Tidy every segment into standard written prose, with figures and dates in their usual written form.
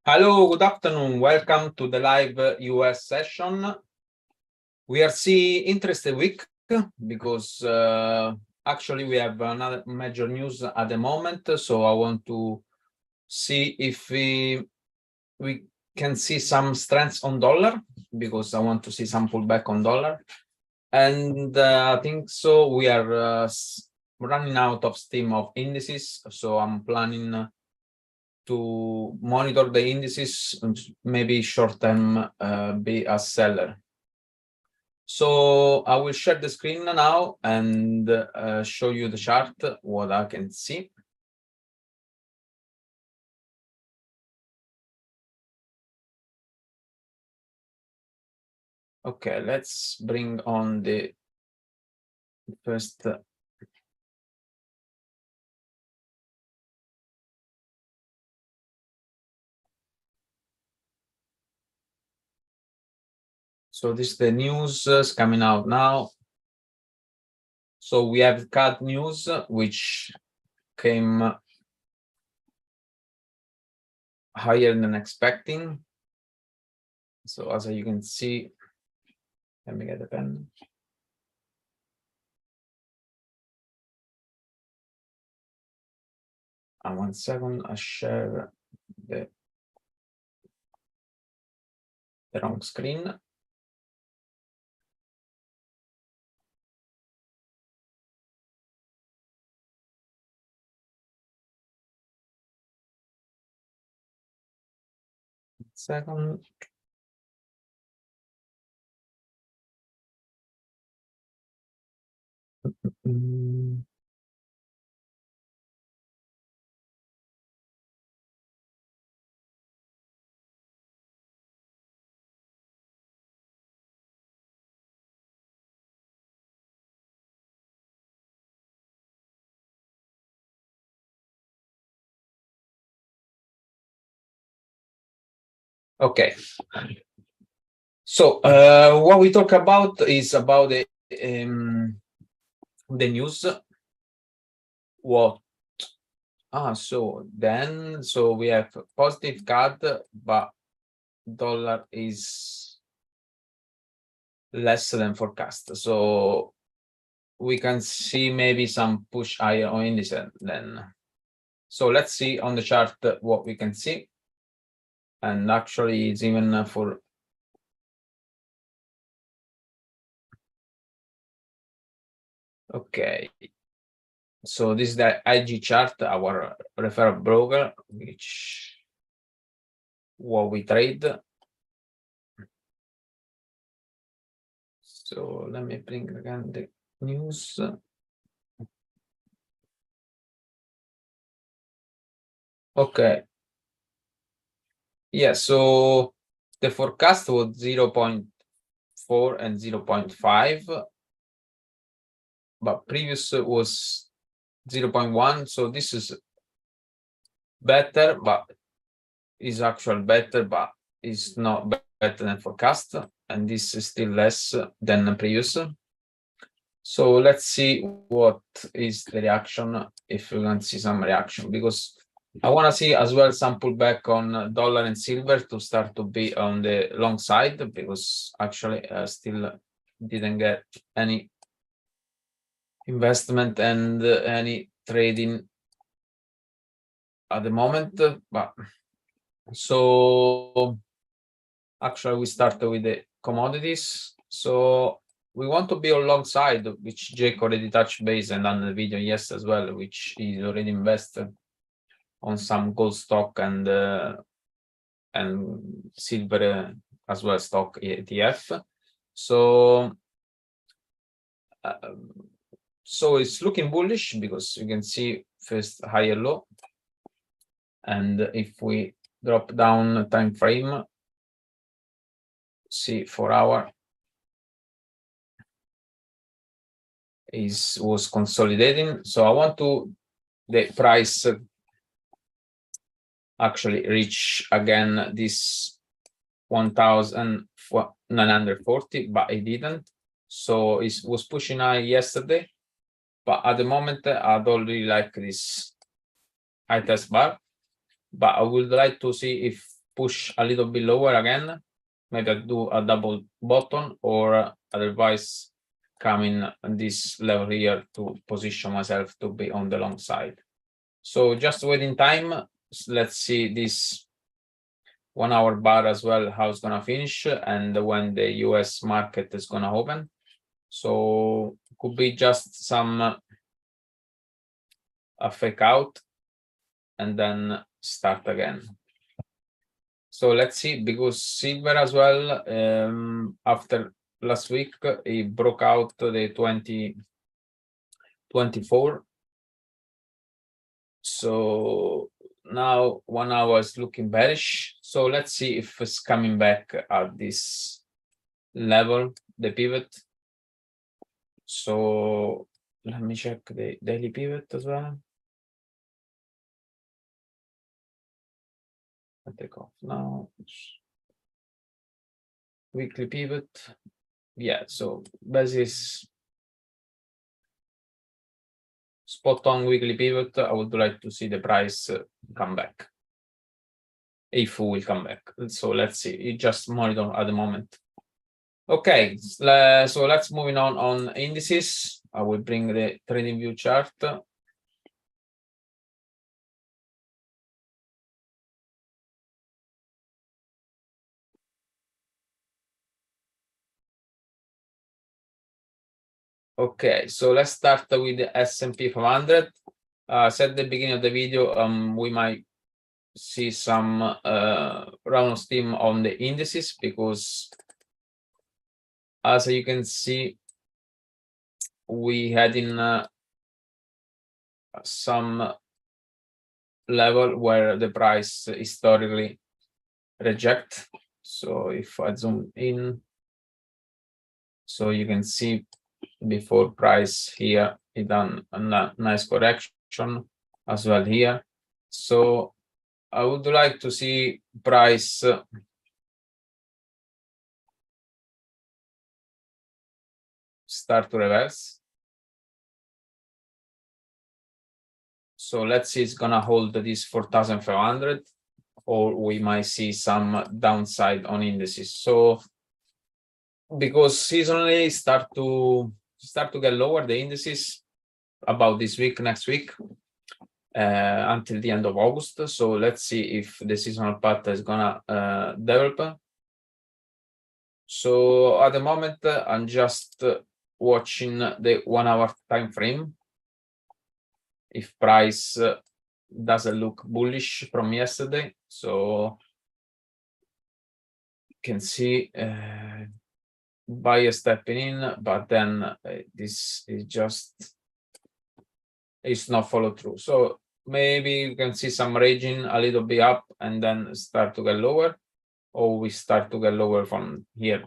Hello, good afternoon. Welcome to the live US session. We are seeing interesting week because actually we have another major news at the moment. So I want to see if we can see some strengths on dollar because I want to see some pullback on dollar. And I think so we are running out of steam of indices. So I'm planning to monitor the indices and maybe short term be a seller. So I will share the screen now and show you the chart, what I can see. Okay, let's bring on the first. So this is the news coming out now. So we have CAD news, which came higher than expecting. So as you can see, let me get a pen. And 1 second, I share the wrong screen. Second. Okay. So what we talk about is about the news. What? So we have positive card, but dollar is less than forecast. So we can see maybe some push higher on indices then. So let's see on the chart what we can see. And actually it's even for okay. So this is the IG chart, our referral broker, which what we trade. So let me bring again the news. Okay. Yeah, so the forecast was 0.4 and 0.5, but previous was 0.1. So this is better, but is actually better, but is not better than forecast. And this is still less than the previous. So let's see what is the reaction, if we can see some reaction, because I want to see as well some pullback on dollar and silver to start to be on the long side, because actually still didn't get any investment and any trading at the moment. But so actually we start with the commodities. So we want to be on long side, which Jake already touched base and on the video yes as well, which is already invested on some gold stock and silver as well stock ETF. So so it's looking bullish because you can see first higher low, and if we drop down time frame, see 4 hour was consolidating. So I want to the price actually reach again this 1,940, but it didn't. So it was pushing high yesterday, but at the moment I don't really like this high test bar. But I would like to see if push a little bit lower again, maybe I do a double bottom, or otherwise coming on this level here to position myself to be on the long side. So just waiting time. Let's see this 1 hour bar as well, how it's gonna finish and when the US market is gonna open. So could be just some a fake out and then start again. So let's see, because silver as well, after last week, it broke out the 2024. So now 1 hour is looking bearish. So let's see if it's coming back at this level, the pivot. So let me check the daily pivot as well. I take off now. Weekly pivot. Yeah, so basis spot on weekly pivot. I would like to see the price come back, if we will come back. So let's see. It just monitor at the moment. Okay, so let's moving on indices. I will bring the trading view chart. Okay, so let's start with the S&P 500. I said at the beginning of the video, we might see some round of steam on the indices, because as you can see, we had in some level where the price historically reject. So if I zoom in, so you can see before price here, it done a nice correction as well here. So I would like to see price start to reverse. So let's see, it's gonna hold this 4,500, or we might see some downside on indices. So because seasonally start to get lower, the indices about this week, next week, until the end of August. So let's see if the seasonal pattern is gonna develop. So at the moment, I'm just watching the 1 hour time frame. If price doesn't look bullish from yesterday, so you can see buyer stepping in, but then this is just, it's not follow through. So maybe you can see some raging a little bit up and then start to get lower, or we start to get lower from here.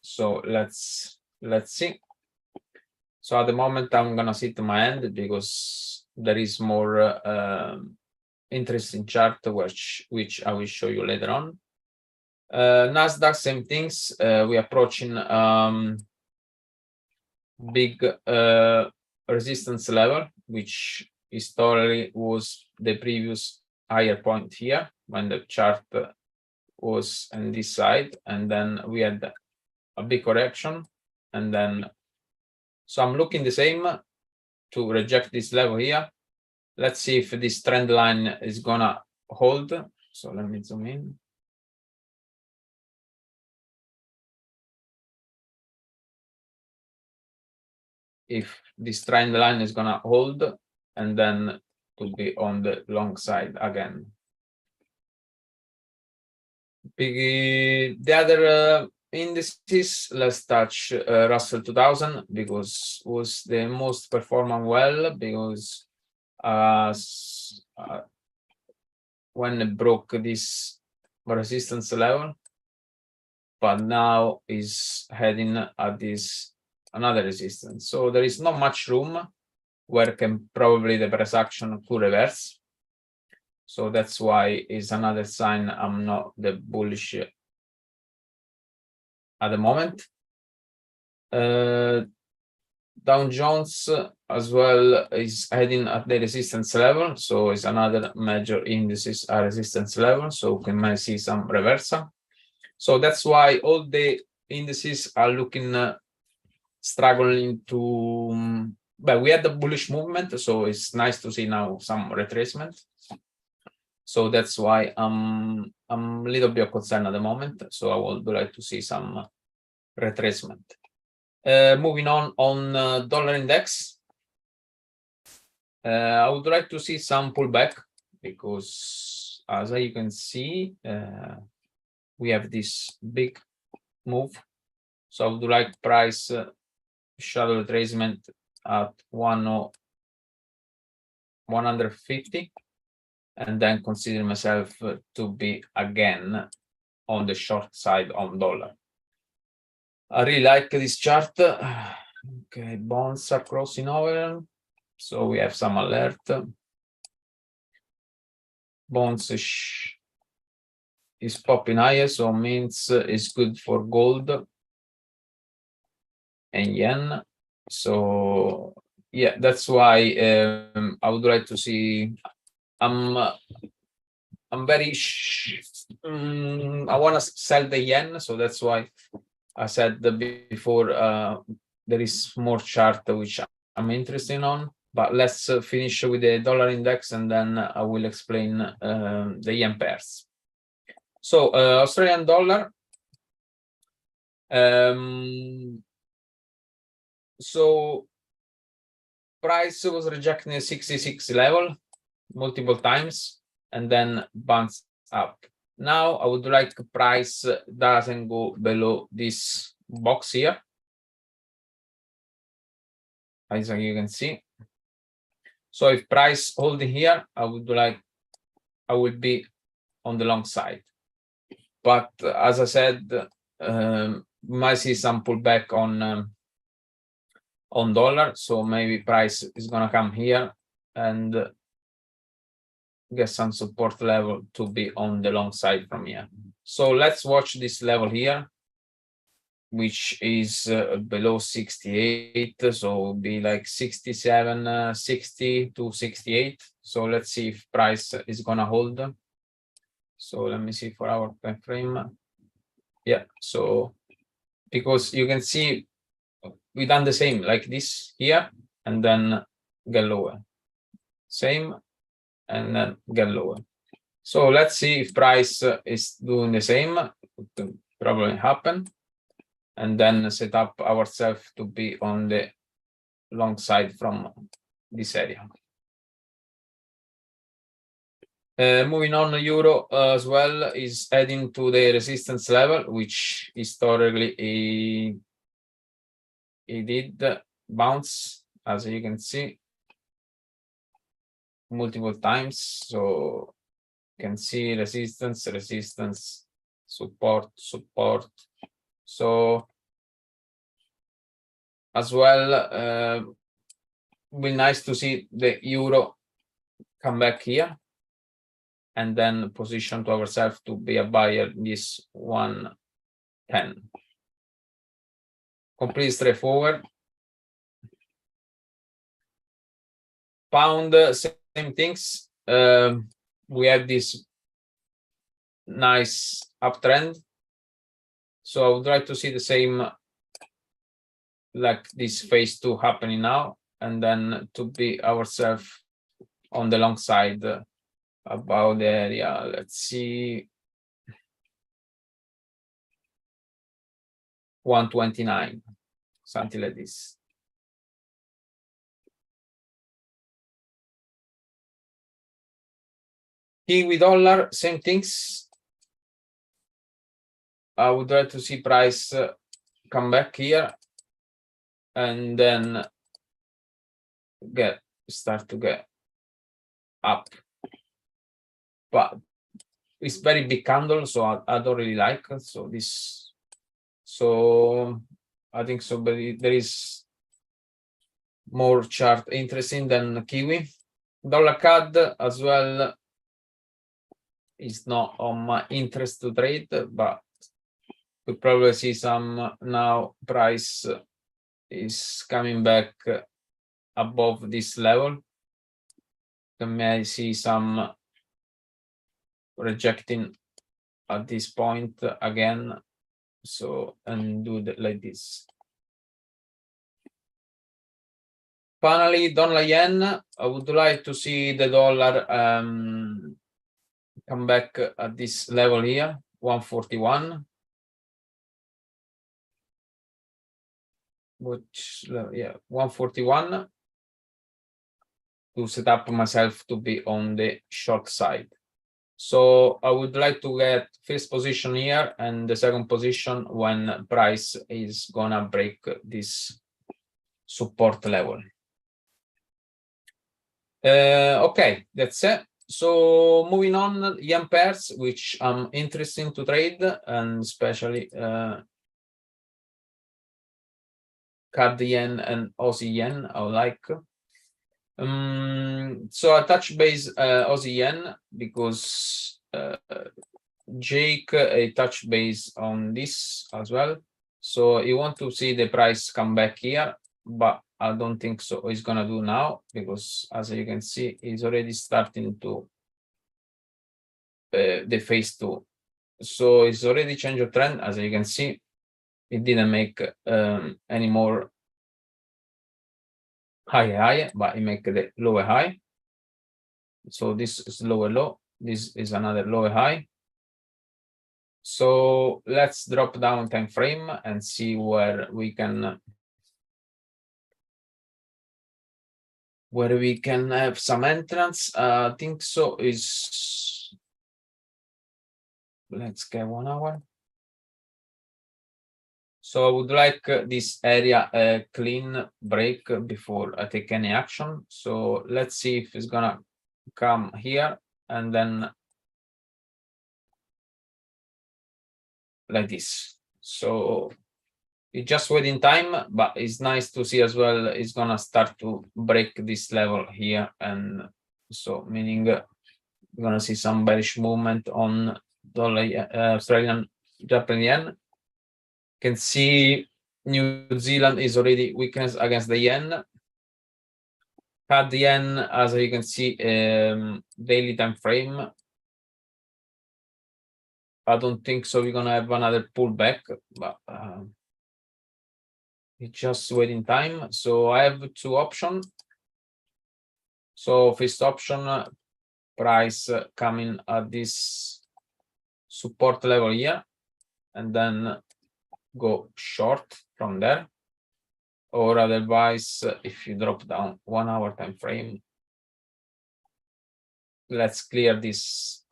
So let's see. So at the moment, I'm gonna sit to my end because there is more interesting chart which I will show you later on. Nasdaq, same things. We're approaching big resistance level, which historically was the previous higher point here when the chart was on this side, and then we had a big correction, and then so I'm looking the same to reject this level here. Let's see if this trend line is gonna hold. So let me zoom in. If this trend line is gonna hold, and then to be on the long side again. The other indices, let's touch Russell 2000, because was the most performing well, because when it broke this resistance level, but now is heading at this another resistance. So there is not much room where can probably the price action could reverse. So that's why is another sign I'm not the bullish at the moment. Dow Jones as well is heading at the resistance level, so it's another major indices at resistance level, so we might see some reversal. So that's why all the indices are looking struggling to, but we had the bullish movement, so it's nice to see now some retracement. So that's why I'm a little bit concerned at the moment, so I would like to see some retracement. Moving on dollar index, I would like to see some pullback because, as you can see, we have this big move. So I would like price shadow retracement at 150, and then consider myself to be again on the short side on dollar. I really like this chart. Okay, bonds are crossing over, so we have some alert. Bonds is popping higher, so means it's good for gold and yen. So yeah, that's why I would like to see. I'm very I want to sell the yen, so that's why I said before there is more chart which I'm interested on. But let's finish with the dollar index, and then I will explain the yen pairs. So Australian dollar. So price was rejecting the 66 level multiple times and then bounced up. Now I would like price doesn't go below this box here, as you can see. So if price holding here, I would be on the long side. But as I said, we might see some pullback on dollar, so maybe price is gonna come here and get some support level to be on the long side from here. So let's watch this level here, which is below 68, so it'll be like 67, 60 to 68. So let's see if price is gonna hold. So let me see for our time frame. Yeah, so because you can see we done the same like this here and then get lower, same and then get lower. So let's see if price is doing the same. It could probably happen, and then set up ourselves to be on the long side from this area. Moving on, euro as well is heading to the resistance level, which historically it did bounce, as you can see, multiple times. So you can see resistance, resistance, support, support. So as well, be nice to see the euro come back here and then position to ourselves to be a buyer in this 110. Completely straightforward. Pound, same things. We have this nice uptrend. So I would like to see the same, like this phase 2 happening now, and then to be ourselves on the long side about the area. Let's see, 129, something like this. Kiwi dollar, same things. I would like to see price come back here and then start to get up. But it's very big candle, so I don't really like it. So this, so I think so, but there is more chart interesting than Kiwi. Dollar CAD as well is not on my interest to trade, but we probably see some now price is coming back above this level. You may see some rejecting at this point again. So, and do like this. Finally, dollar yen. I would like to see the dollar come back at this level here, 141. Which, yeah, 141 to set up myself to be on the short side. So I would like to get first position here and the second position when price is gonna break this support level. Okay, that's it. So moving on, yen pairs, which I'm interested to trade, and especially CAD yen and Aussie yen, I like. So I touch base Aussie yen because Jake touch base on this as well. So you want to see the price come back here, but I don't think so it's gonna do now, because as you can see, it's already starting to the phase 2. So it's already changed the trend. As you can see, it didn't make any more high, but it make the lower high. So this is lower low, this is another lower high. So let's drop down time frame and see where we can have some entrance. I think so is, let's get 1 hour. So I would like this area a clean break before I take any action. So let's see if it's gonna come here and then like this. So it's just waiting time, but it's nice to see as well it's gonna start to break this level here, and so meaning we're gonna see some bearish movement on dollar, Australian, Japanese yen. Can see New Zealand is already weakness against the yen. CAD yen, as you can see, daily time frame. I don't think so. We're gonna have another pullback, but it's just waiting time. So I have 2 options. So first option, price coming at this support level here, and then go short from there. Or otherwise, if you drop down 1 hour time frame, let's clear these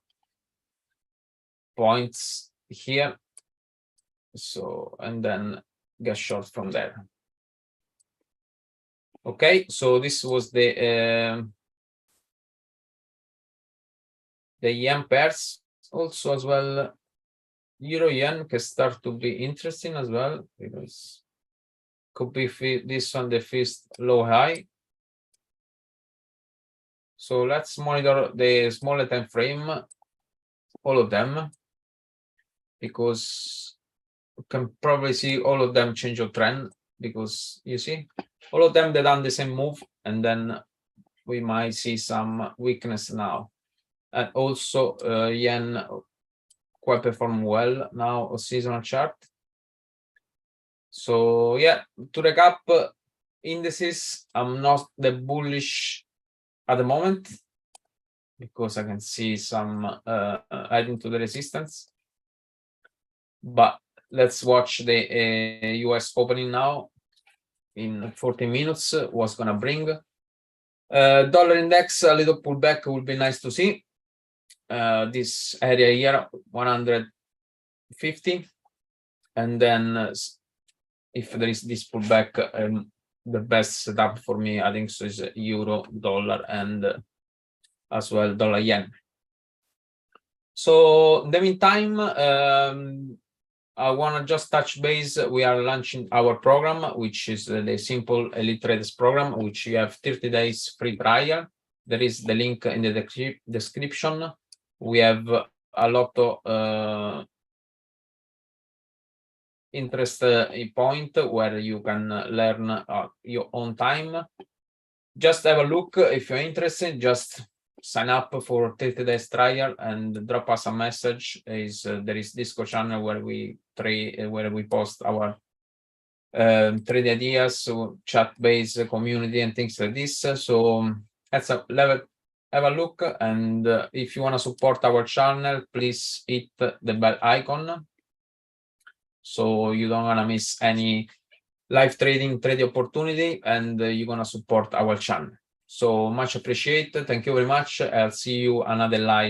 points here. So, and then get short from there. Okay, so this was the yen pairs. Also as well, euro yen can start to be interesting as well, because could be this one the first low high. So let's monitor the smaller time frame, all of them, because you can probably see all of them change your trend, because you see all of them, they done the same move, and then we might see some weakness now. And also yen quite perform well now on seasonal chart. So yeah, to recap, indices, I'm not the bullish at the moment, because I can see some heading to the resistance. But let's watch the US opening now in 14 minutes. What's gonna bring dollar index, a little pullback will be nice to see. This area here, 150, and then if there is this pullback, the best setup for me, I think, so is euro, dollar, and as well dollar yen. So in the meantime, I want to just touch base. We are launching our program, which is the Simple Elite Traders program, which you have 30 days free trial. There is the link in the description. We have a lot of interest point where you can learn your own time. Just have a look. If you're interested, just sign up for 30 days trial and drop us a message. There is Discord channel where we post our trade ideas, so chat-based community and things like this. So that's a level. Have a look, and if you want to support our channel, please hit the bell icon so you don't want to miss any live trading opportunity, and you're gonna support our channel. So much appreciated. Thank you very much. I'll see you another live